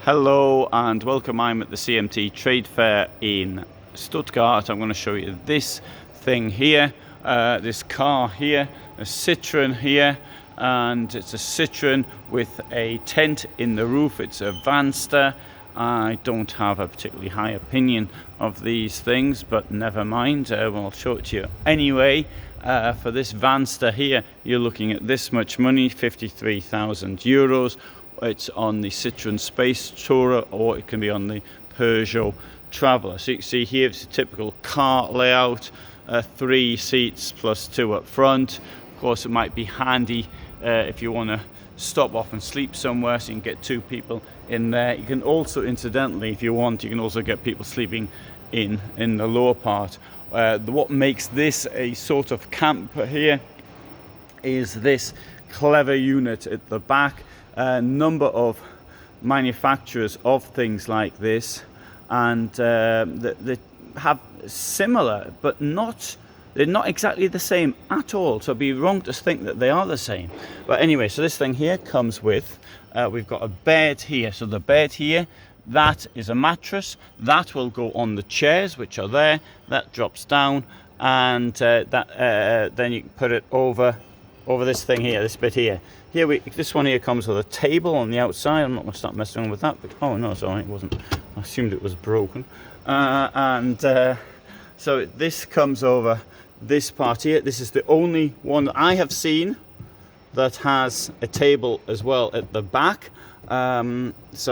Hello and welcome. I'm at the CMT Trade Fair in Stuttgart. I'm going to show you this thing here, this car here, a Citroen here, and it's a Citroen with a tent in the roof. It's a Vanster. I don't have a particularly high opinion of these things, but never mind, I'll show it to you anyway. For this Vanster here, you're looking at this much money, 53,000 euros. It's on the Citroen Space Tourer, or it can be on the Peugeot Traveller. So you can see here it's a typical car layout, 3 seats plus 2 up front. Of course, it might be handy if you want to stop off and sleep somewhere, so you can get 2 people in there. You can also, incidentally, if you want, you can also get people sleeping in the lower part. What makes this a sort of camper here is this clever unit at the back. A number of manufacturers of things like this, and they have similar, but they're not exactly the same at all. So it'd be wrong to think that they are the same. But anyway, so this thing here comes with, we've got a bed here. So the bed here, that is a mattress. That will go on the chairs, which are there. That drops down, and then you can put it over this thing here, this bit here. This one here comes with a table on the outside. I'm not going to start messing around with that. But, oh no, sorry, it wasn't. I assumed it was broken. So this comes over this part here. This is the only one that I have seen that has a table as well at the back. That's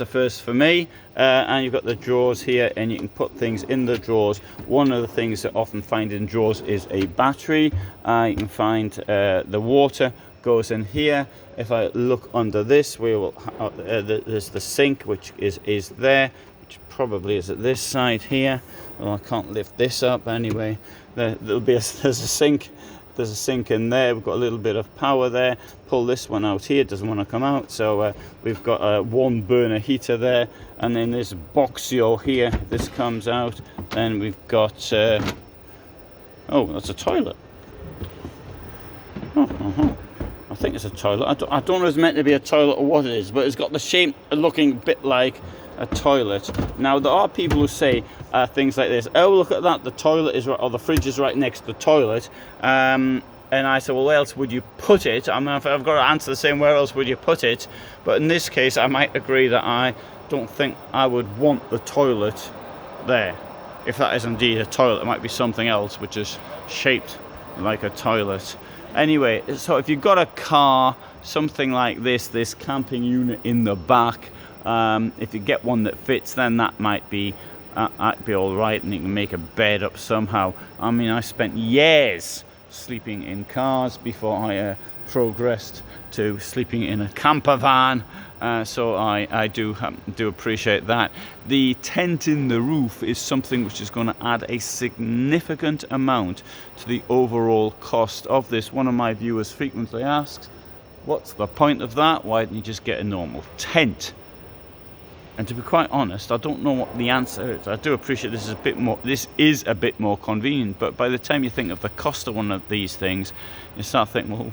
a first for me. And you've got the drawers here, and you can put things in the drawers. One of the things that I often find in drawers is a battery. You can find the water goes in here. If I look under this, there's the sink, which is there, which probably is at this side here. Well, I can't lift this up anyway. There's a sink. There's a sink in there. We've got a little bit of power there. Pull this one out here. It doesn't want to come out. So we've got a 1 burner heater there. And then this Possl here. This comes out. Then we've got... oh, that's a toilet. I think it's a toilet. I don't know if it's meant to be a toilet or what it is. But it's got the shape looking a bit like a toilet. Now, there are people who say things like this: oh, look at that, the toilet is right, or the fridge is right next to the toilet. And I said, well, where else would you put it? I mean, I've got to answer the same, where else would you put it? But in this case, I might agree that I don't think I would want the toilet there. If that is indeed a toilet, it might be something else which is shaped like a toilet. Anyway, so if you've got a car, something like this camping unit in the back, if you get one that fits, then that might be all right, and you can make a bed up somehow. I mean, I spent years sleeping in cars before I progressed to sleeping in a camper van, so I do appreciate that. The tent in the roof is something which is going to add a significant amount to the overall cost of this. One of my viewers frequently asks, what's the point of that? Why didn't you just get a normal tent? And to be quite honest, I don't know what the answer is. I do appreciate this is a bit more convenient, but by the time you think of the cost of one of these things, you start thinking,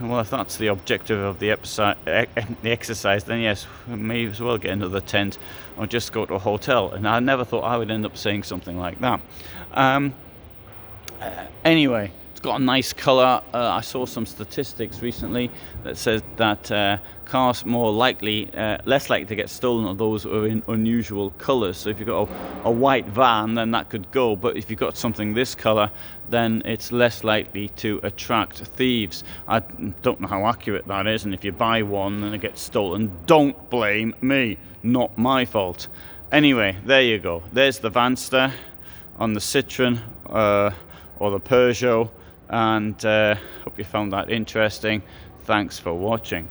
well, if that's the objective of the exercise, then yes, we may as well get another tent or just go to a hotel. And I never thought I would end up saying something like that. Anyway, it's got a nice colour. I saw some statistics recently that says that cars less likely to get stolen are those who are in unusual colours. So if you've got a white van, then that could go. But if you've got something this colour, then it's less likely to attract thieves. I don't know how accurate that is, and if you buy one and it gets stolen, don't blame me. Not my fault. Anyway, there you go. There's the Vanster on the Citroen or the Peugeot. And hope you found that interesting. Thanks for watching.